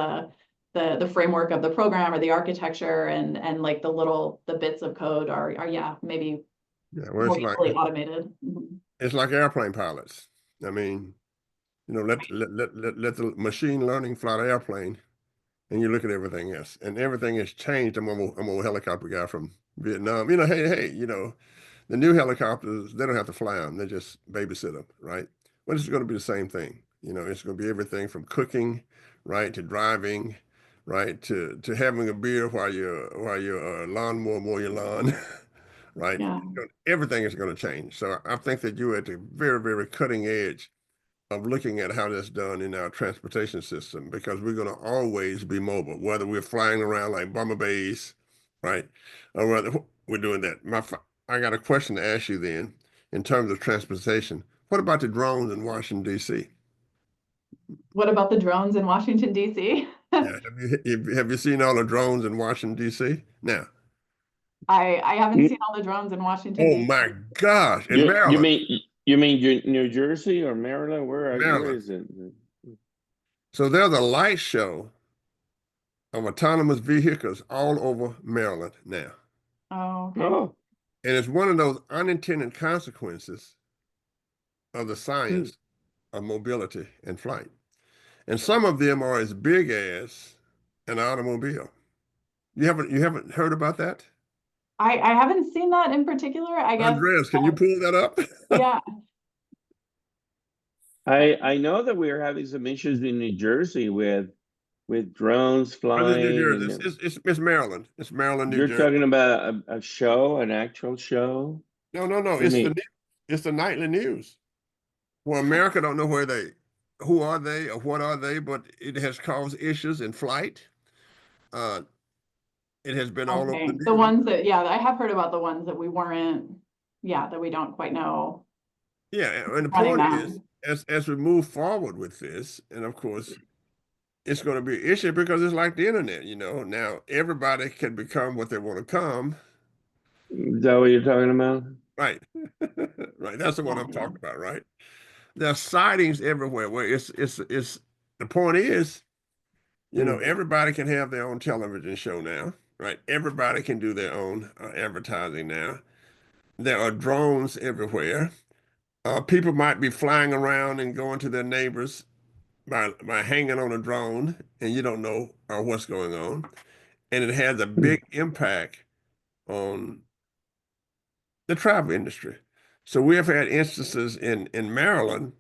the framework of the program or the architecture, and like the bits of code are yeah, maybe Yeah, well, more easily automated. it's like airplane pilots. I mean, you know, let the machine learning fly the airplane, and you look at everything else, and everything has changed. I'm a helicopter guy from Vietnam. You know, hey, you know, the new helicopters, they don't have to fly them; they just babysit them, right? Well, it's going to be the same thing. You know, it's going to be everything from cooking, right, to driving, right, to having a beer while your lawnmower mow your lawn, right? Yeah. Everything is going to change. So I think that you're at the very, very cutting edge of looking at how that's done in our transportation system, because we're going to always be mobile, whether we're flying around like bumblebees, right, or whether we're doing that. I got a question to ask you then, in terms of transportation. What about the drones in Washington, D.C.? What about the drones in Washington, D.C.? Yeah, have you seen all the drones in Washington, D.C.? Now, I haven't Mm. seen all the drones in Washington, oh D.C. my gosh, in You Maryland, mean New Jersey or Maryland? Where Maryland. is it? So there's a light show of autonomous vehicles all over Maryland now. Oh, okay. Oh, And it's one of those unintended consequences of the hmm. science of mobility and flight. And some of them are as big as an automobile. You haven't heard about that? I haven't seen that in particular, I guess. Andreas, can you pull that up? Yeah. I know that we're having some issues in New Jersey with drones But it's New flying, Jersey. and It's Maryland. It's Maryland, New you're Jersey. talking about a show, an actual show. No. Let me. It's the nightly news. Well, America don't know who are they or what are they, but it has caused issues in flight. Uh, it has been all over the Okay. The news. ones that, yeah, I have heard about the ones that we weren't, yeah, that we don't quite know Yeah, and the running point that. is, as we move forward with this, and of course, it's going to be an issue because it's like the internet. Now everybody can become what they want to come. Is that what you're talking about? Right, right. That's the one Yeah, I'm yeah. talking about. Right. There's sightings everywhere. Where it's the point is, Hmm. everybody can have their own television show now, right? Everybody can do their own advertising now. There are drones everywhere. People might be flying around and going to their neighbors by hanging on a drone, and you don't know what's going on. And it has a Hmm. big impact on the travel industry. So we have had instances in Maryland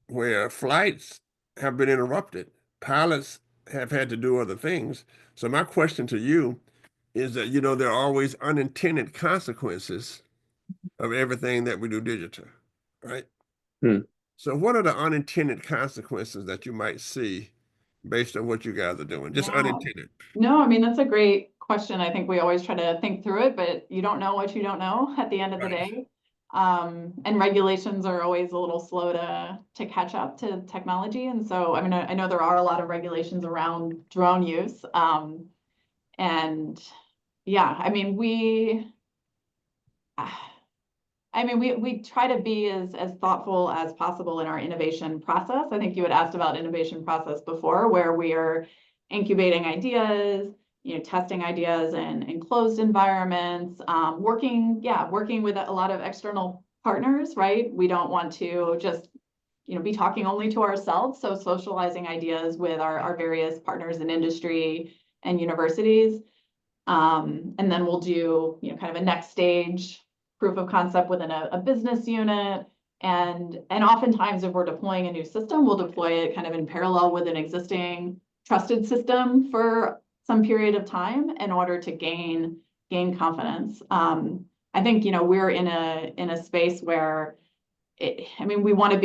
where flights have been interrupted. Pilots have had to do other things. So my question to you is that, there are always unintended consequences of everything that we do digital, right? Hmm. So what are the unintended consequences that you might see based on what you guys are doing? Just Yeah. unintended. No, I mean, that's a great question. I think we always try to think through it, but you don't know what you don't know at the end of the Right. day. And regulations are always a little slow to catch up to technology. And so, I mean, I know there are a lot of regulations around drone use. And yeah, we try to be as thoughtful as possible in our innovation process. I think you had asked about innovation process before, where we are incubating ideas, testing ideas in closed environments, working with a lot of external partners, right? We don't want to just, be talking only to ourselves. So socializing ideas with our various partners in industry and universities. And then we'll do, kind of a next stage proof of concept within a business unit. And oftentimes if we're deploying a new system, we'll deploy it kind of in parallel with an existing trusted system for some period of time in order to gain confidence. I think, we're in a space where we want to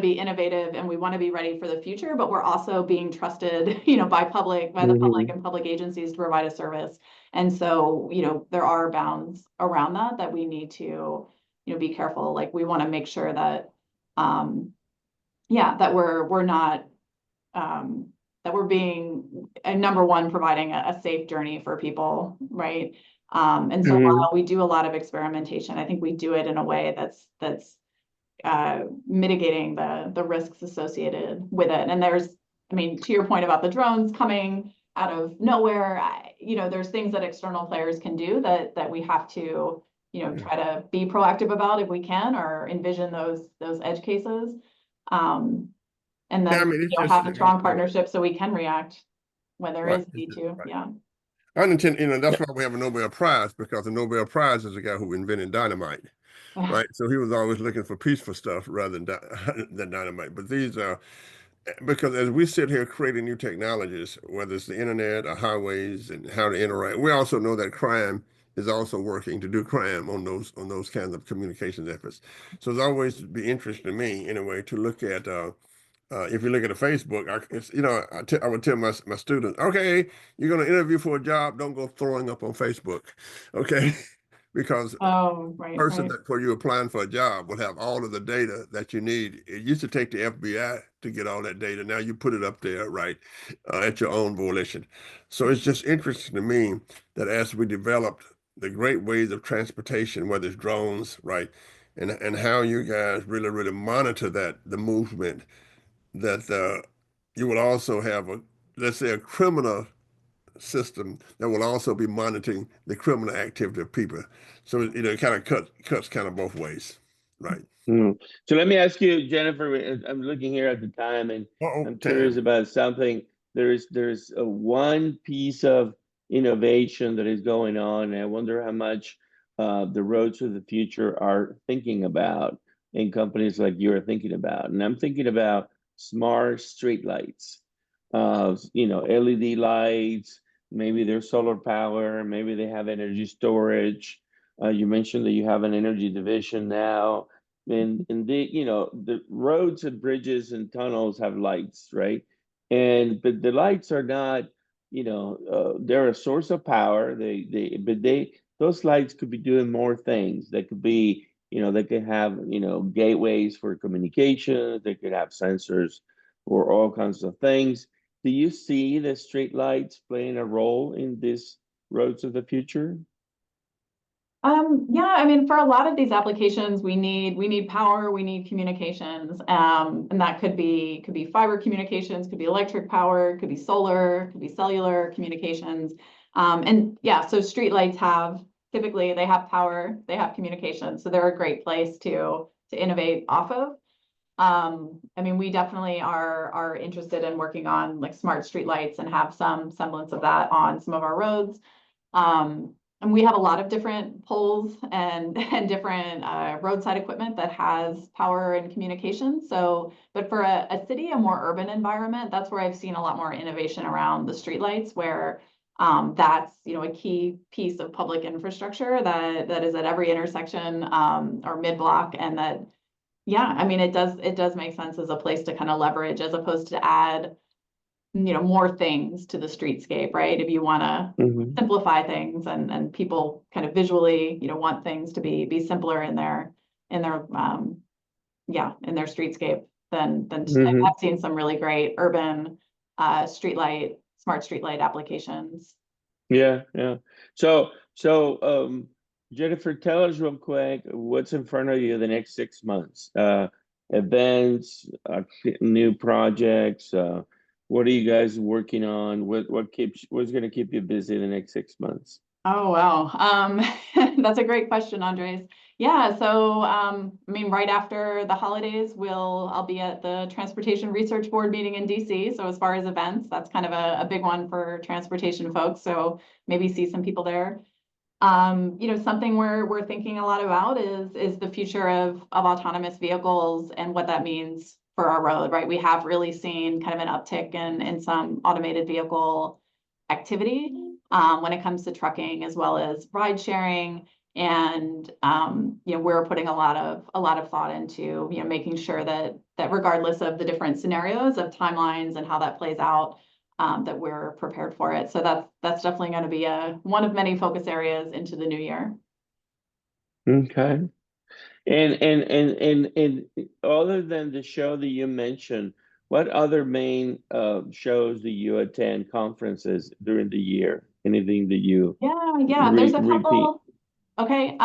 be innovative and we want to be ready for the future, but we're also being trusted, by the public Hmm. and public agencies to provide a service. And so, there are bounds around that we need to, be careful. Like we want to make sure that, that we're not, that we're being number one, providing a safe journey for people, right? And so Hmm. while we do a lot of experimentation, I think we do it in a way that's mitigating the risks associated with it. And to your point about the drones coming out of nowhere, there's things that external players can do that we have to, try to be proactive about if we can, or envision those edge cases. And Yeah, I then, mean, it's just, have a strong partnership so we can react when there right. is need to. Right. Yeah. Unintended, that's why we have a Nobel Prize, because the Nobel Prize is the guy who invented dynamite, right? So he was always looking for peaceful stuff rather than than dynamite. But these are because as we sit here creating new technologies, whether it's the internet or highways and how to interact, we also know that crime is also working to do crime on those kinds of communications efforts. So it's always be interesting to me, anyway, to look at if you look at a Facebook, I would tell my students, okay, you're going to interview for a job, don't go throwing up on Facebook, okay? Because Oh, right, person right. that for you applying for a job will have all of the data that you need. It used to take the FBI to get all that data. Now you put it up there, right, at your own volition. So it's just interesting to me that as we developed the great ways of transportation, whether it's drones, right, and how you guys really monitor the movement, that you will also have let's say, a criminal system that will also be monitoring the criminal activity of people. So, it kind of cuts kind of both ways. Right. Mm. So let me ask you, Jennifer, I'm looking here at the time and I'm curious Time. about something. There's a one piece of innovation that is going on, and I wonder how much the roads of the future are thinking about, and companies like you are thinking about. And I'm thinking about smart street lights, LED lights, maybe they're solar power, maybe they have energy storage. You mentioned that you have an energy division now. And the roads and bridges and tunnels have lights, right? But the lights are not, they're a source of power. Those lights could be doing more things. They could be, they could have, gateways for communication. They could have sensors for all kinds of things. Do you see the street lights playing a role in this roads of the future? Yeah, I mean, for a lot of these applications, we need power, we need communications, and that could be fiber communications, could be electric power, could be solar, could be cellular communications, and yeah, so streetlights typically they have power, they have communications, so they're a great place to innovate off of. I mean, we definitely are interested in working on like smart streetlights and have some semblance of that on some of our roads. And we have a lot of different poles and different roadside equipment that has power and communication. So, but for a city, a more urban environment, that's where I've seen a lot more innovation around the streetlights, where that's a key piece of public infrastructure that is at every intersection or mid block, and that yeah, I mean it does make sense as a place to kind of leverage as opposed to add more things to the streetscape, right? If you want to Mm-hmm. simplify things and people kind of visually, want things to be simpler in their in their streetscape, then Mm-hmm. I've seen some really great urban smart streetlight applications. Yeah, yeah. So, Jennifer, tell us real quick what's in front of you the next 6 months. Events, new projects. What are you guys working on? What's going to keep you busy the next 6 months? Oh, wow. That's a great question, Andres. Yeah, so I mean, right after the holidays, I'll be at the Transportation Research Board meeting in DC. So as far as events, that's kind of a big one for transportation folks. So maybe see some people there. Something we're thinking a lot about is the future of autonomous vehicles and what that means for our road, right? We have really seen kind of an uptick in some automated vehicle activity when it comes to trucking as well as ride sharing. And we're putting a lot of thought into making sure that regardless of the different scenarios of timelines and how that plays out, that we're prepared for it. So that's definitely going to be one of many focus areas into the new year. Okay. And other than the show that you mentioned, what other main shows do you attend, conferences during the year? Anything that you Yeah, there's a repeat? couple. Okay,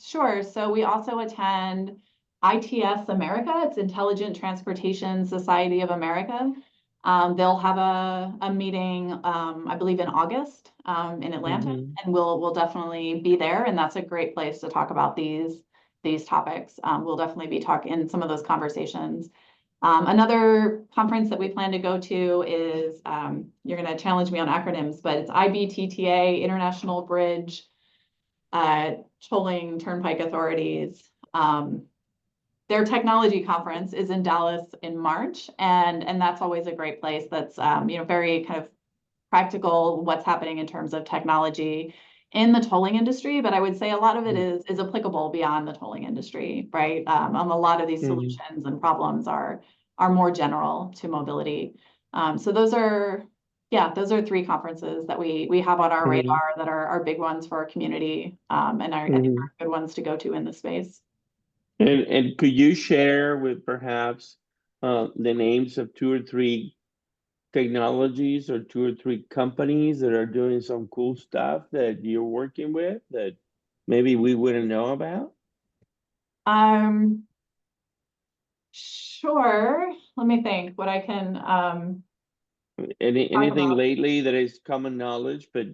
sure. So we also attend ITS America. It's Intelligent Transportation Society of America. They'll have a meeting, I believe in August, in Atlanta, Mm-hmm. and we'll definitely be there. And that's a great place to talk about these topics. We'll definitely be talking in some of those conversations. Another conference that we plan to go to is, you're going to challenge me on acronyms, but it's IBTTA, International Bridge Tolling Turnpike Authorities. Their technology conference is in Dallas in March, and that's always a great place. That's very kind of practical, what's happening in terms of technology in the tolling industry. But I would say a lot of it is applicable beyond the tolling industry, right? A lot of these Mm-hmm. solutions and problems are more general to mobility. So those are three conferences that we have on our Mm-hmm. radar that are big ones for our community, and I think Mm-hmm. are good ones to go to in the space. And could you share with perhaps the names of two or three technologies or two or three companies that are doing some cool stuff that you're working with that maybe we wouldn't know about? Sure. Let me think what I can Anything about. lately that is common knowledge, but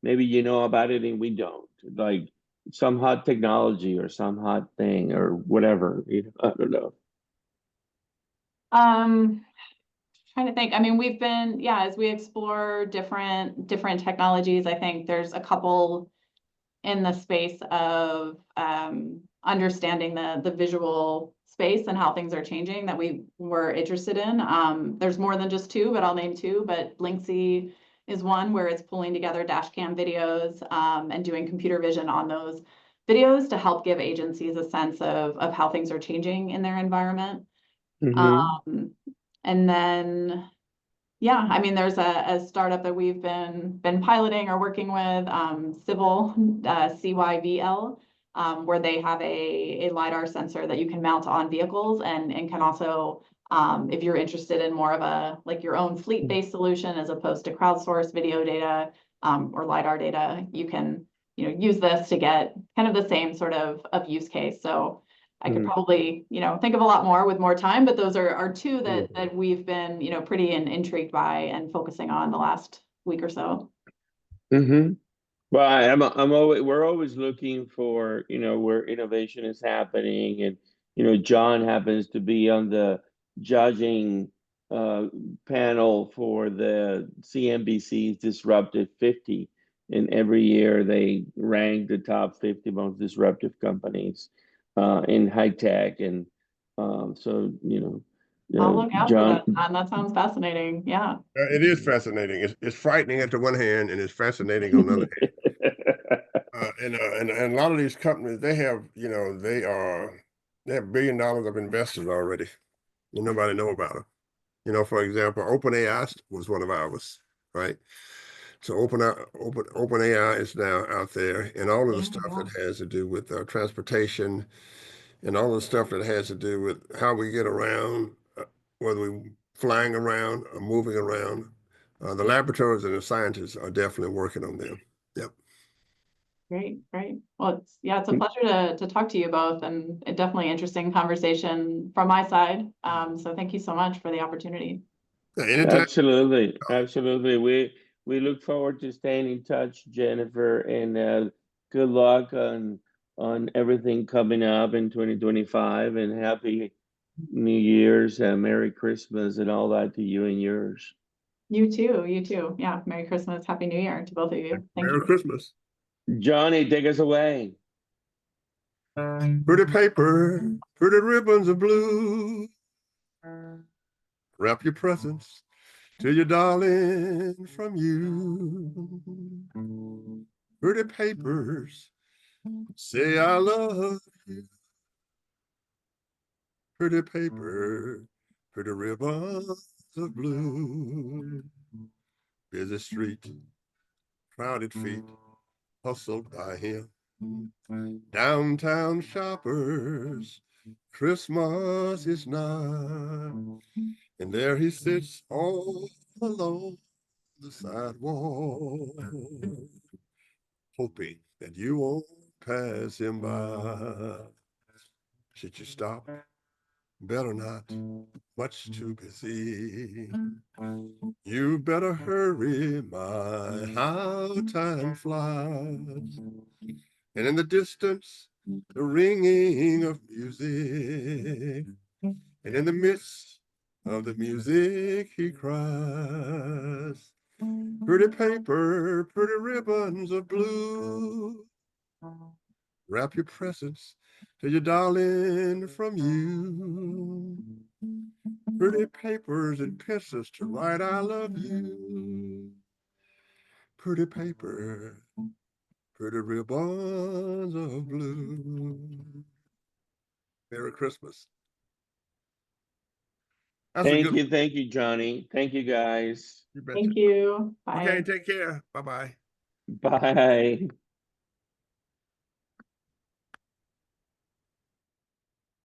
maybe you know about it and we don't, like some hot technology or some hot thing or whatever, I don't know. Trying to think. I mean, we've been, yeah, as we explore different technologies, I think there's a couple in the space of understanding the visual space and how things are changing that we were interested in. There's more than just two, but I'll name two. But Linksy is one where it's pulling together dash cam videos and doing computer vision on those videos to help give agencies a sense of how things are changing in their environment. Mm-hmm. And then, yeah, I mean, there's a startup that we've been piloting or working with, Civil, CYVL, where they have a LiDAR sensor that you can mount on vehicles and can also, if you're interested in more of a, like your own fleet-based solution as opposed to crowdsourced video data, or LiDAR data, you can, use this to get kind of the same sort of use case. So I could probably, think of a lot more with more time, but those are two that we've been, pretty intrigued by and focusing on the last week or so. Mm-hmm. Well, we're always looking for, where innovation is happening, and John happens to be on the judging panel for the CNBC's Disruptive 50, and every year they rank the top 50 most disruptive companies in high tech, and so I'll look out for John. that, John. That sounds fascinating. Yeah. It is fascinating. It's frightening at the one hand, and it's fascinating on the other hand. And a lot of these companies, they have, they have $1 billion of investors already, and nobody know about them. For example, OpenAI was one of ours, right? So OpenAI is now out there, and all of the stuff that has to do with transportation, and all the stuff that has to do with how we get around, whether we're flying around or moving around. The laboratories and the scientists are definitely working on them. Yep. Great. Well, it's a pleasure to talk to you both, and a definitely interesting conversation from my side. So thank you so much for the opportunity. Anytime. Absolutely. We look forward to staying in touch, Jennifer, and good luck on everything coming up in 2025, and happy New Year's and Merry Christmas and all that to you and yours. You too. Yeah. Merry Christmas, Happy New Year to both of you. Thank Merry you. Christmas. Johnny, take us away. Pretty paper, pretty ribbons of blue. Wrap your presents to your darling from you. Pretty papers, say I love you. Pretty paper, pretty ribbons of blue. Busy street, crowded feet, hustled by him. Downtown shoppers, Christmas is nigh, and there he sits all alone on the sidewalk, hoping that you won't pass him by. Should you stop? Better not, much too busy. You better hurry, my, how time flies. And in the distance, the ringing of music. And in the midst of the music, he cries, pretty paper, pretty ribbons of blue. Wrap your presents to your darling from you. Pretty papers and pencils to write I love you. Pretty paper, pretty ribbons of blue. Merry Christmas. That's a good one. Thank you, Johnny. Thank you, guys. You betcha. Thank you. Bye. Okay, take care. Bye-bye. Bye.